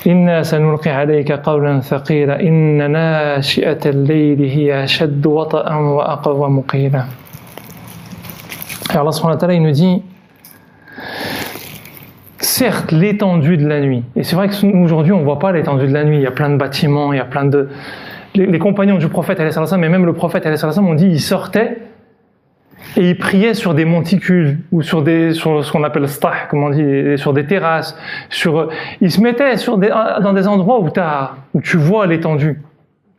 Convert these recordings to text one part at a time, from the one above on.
إنا سنلقي عليك قولا ثقيلا إن ناشئة الليل هي أشد وطئا وأقوم قيلا. Et Allah subhanahu wa ta'ala il nous dit, certes l'étendue de la nuit, et c'est vrai qu'aujourd'hui on ne voit pas l'étendue de la nuit, il y a plein de bâtiments, il y a plein de... Les compagnons du prophète, mais même le prophète, on dit, il sortait et il priait sur des monticules ou sur ce qu'on appelle stah, comme on dit, sur des terrasses. Il se mettait dans des endroits où tu vois l'étendue,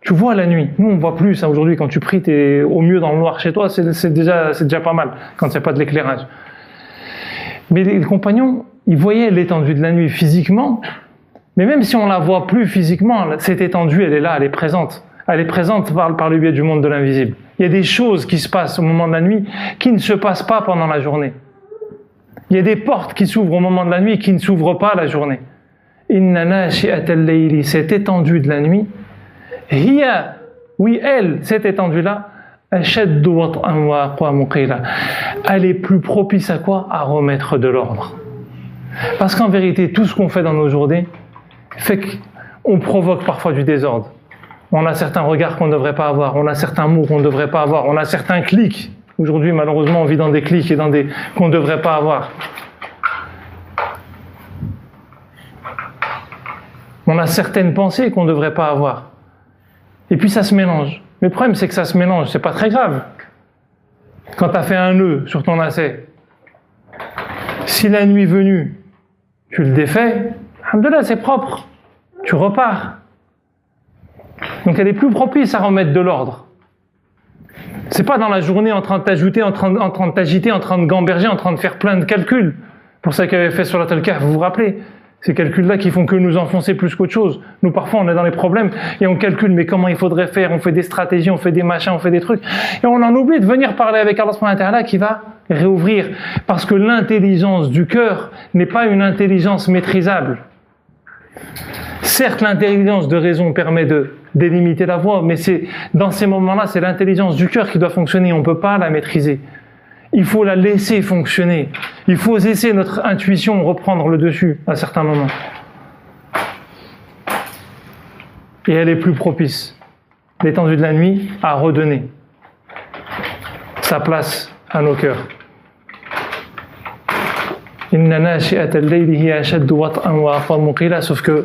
tu vois la nuit. Nous on voit plus ça aujourd'hui. Quand tu pries, t'es au mieux dans le noir chez toi, c'est déjà pas mal quand il n'y a pas de l'éclairage. Mais les compagnons, ils voyaient l'étendue de la nuit physiquement. Mais même si on la voit plus physiquement, cette étendue, elle est là, elle est présente. Elle est présente par le biais du monde de l'invisible. Il y a des choses qui se passent au moment de la nuit qui ne se passent pas pendant la journée. Il y a des portes qui s'ouvrent au moment de la nuit qui ne s'ouvrent pas la journée. Inna nashi'atal layli, cette étendue de la nuit, hiya, oui elle, cette étendue-là, ashaddu wat'an wa aqwamu qila. Elle est plus propice à quoi? À remettre de l'ordre. Parce qu'en vérité, tout ce qu'on fait dans nos journées fait qu'on provoque parfois du désordre. On a certains regards qu'on ne devrait pas avoir, on a certains mots qu'on ne devrait pas avoir, on a certains clics. Aujourd'hui, malheureusement, on vit dans des clics et qu'on ne devrait pas avoir. On a certaines pensées qu'on ne devrait pas avoir. Et puis ça se mélange. Mais le problème, c'est que ça se mélange, c'est pas très grave. Quand tu as fait un nœud sur ton lacet, si la nuit venue, tu le défais, alhamdoulilah, c'est propre. Tu repars. Donc elle est plus propice à remettre de l'ordre. C'est pas dans la journée en train de t'ajouter, en train de t'agiter, en train de gamberger, en train de faire plein de calculs. Pour ça qu'avait fait Surat Al-Kahf, vous vous rappelez? Ces calculs-là qui font que nous enfoncer plus qu'autre chose. Nous, parfois, on est dans les problèmes et on calcule, mais comment il faudrait faire? On fait des stratégies, on fait des machins, on fait des trucs. Et on en oublie de venir parler avec Allah subhanahu wa ta'ala qui va réouvrir. Parce que l'intelligence du cœur n'est pas une intelligence maîtrisable. Certes, l'intelligence de raison permet de délimiter la voie, mais dans ces moments-là, c'est l'intelligence du cœur qui doit fonctionner. On ne peut pas la maîtriser. Il faut la laisser fonctionner. Il faut laisser notre intuition reprendre le dessus à certains moments. Et elle est plus propice, l'étendue de la nuit, à redonner sa place à nos cœurs. Inna nashi'atal layli hiya ashaddu wat'an wa aqwamu qila, sauf que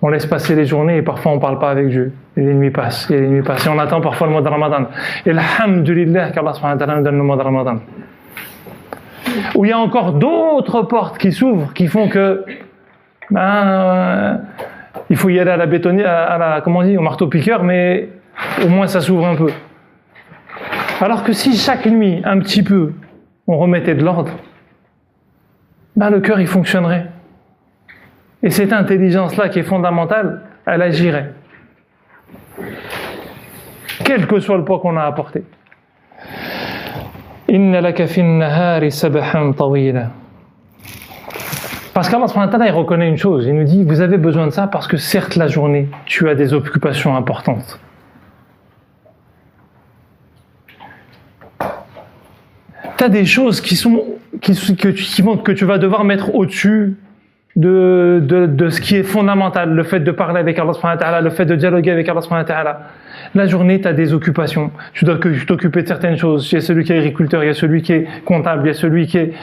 on laisse passer les journées et parfois on ne parle pas avec Dieu. Et les nuits passent, et les nuits passent. Et on attend parfois le mois de Ramadan. Et alhamdulillah qu'Allah subhanahu wa ta'ala nous donne le mois de Ramadan. Où il y a encore d'autres portes qui s'ouvrent, qui font que il faut y aller à la bétonnière, comment on dit, au marteau-piqueur, mais au moins ça s'ouvre un peu. Alors que si chaque nuit, un petit peu, on remettait de l'ordre, le cœur il fonctionnerait. Et cette intelligence-là qui est fondamentale, elle agirait. Quel que soit le poids qu'on a apporté. Inna laka fin nahari sabahan tawila. Parce qu'Allah subhanahu wa ta'ala, il reconnaît une chose, il nous dit, vous avez besoin de ça parce que certes la journée, tu as des occupations importantes. Tu as des choses que tu vas devoir mettre au-dessus de ce qui est fondamental, le fait de parler avec Allah subhanahu wa ta'ala, le fait de dialoguer avec Allah subhanahu wa ta'ala. La journée, tu as des occupations. Tu dois t'occuper de certaines choses. Il y a celui qui est agriculteur, il y a celui qui est comptable, il y a celui qui est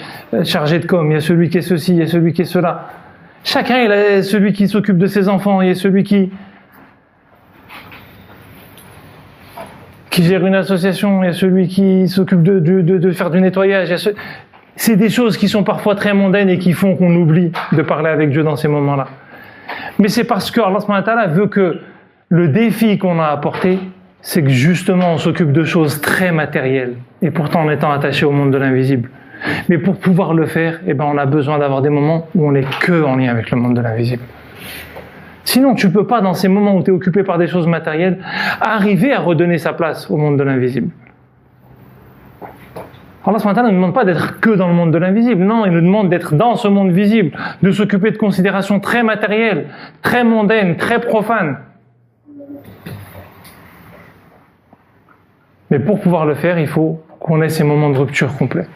chargé de com, il y a celui qui est ceci, il y a celui qui est cela. Chacun, il a celui qui s'occupe de ses enfants, il y a celui qui gère une association, il y a celui qui s'occupe de faire du nettoyage. C'est des choses qui sont parfois très mondaines et qui font qu'on oublie de parler avec Dieu dans ces moments-là. Mais c'est parce que Allah subhanahu wa ta'ala veut que le défi qu'on a apporté, c'est que justement on s'occupe de choses très matérielles et pourtant en étant attaché au monde de l'invisible. Mais pour pouvoir le faire, on a besoin d'avoir des moments où on n'est que en lien avec le monde de l'invisible. Sinon, tu ne peux pas, dans ces moments où tu es occupé par des choses matérielles, arriver à redonner sa place au monde de l'invisible. Allah subhanahu wa ta'ala ne nous demande pas d'être que dans le monde de l'invisible. Non, il nous demande d'être dans ce monde visible, de s'occuper de considérations très matérielles, très mondaines, très profanes. Mais pour pouvoir le faire, il faut qu'on ait ces moments de rupture complets.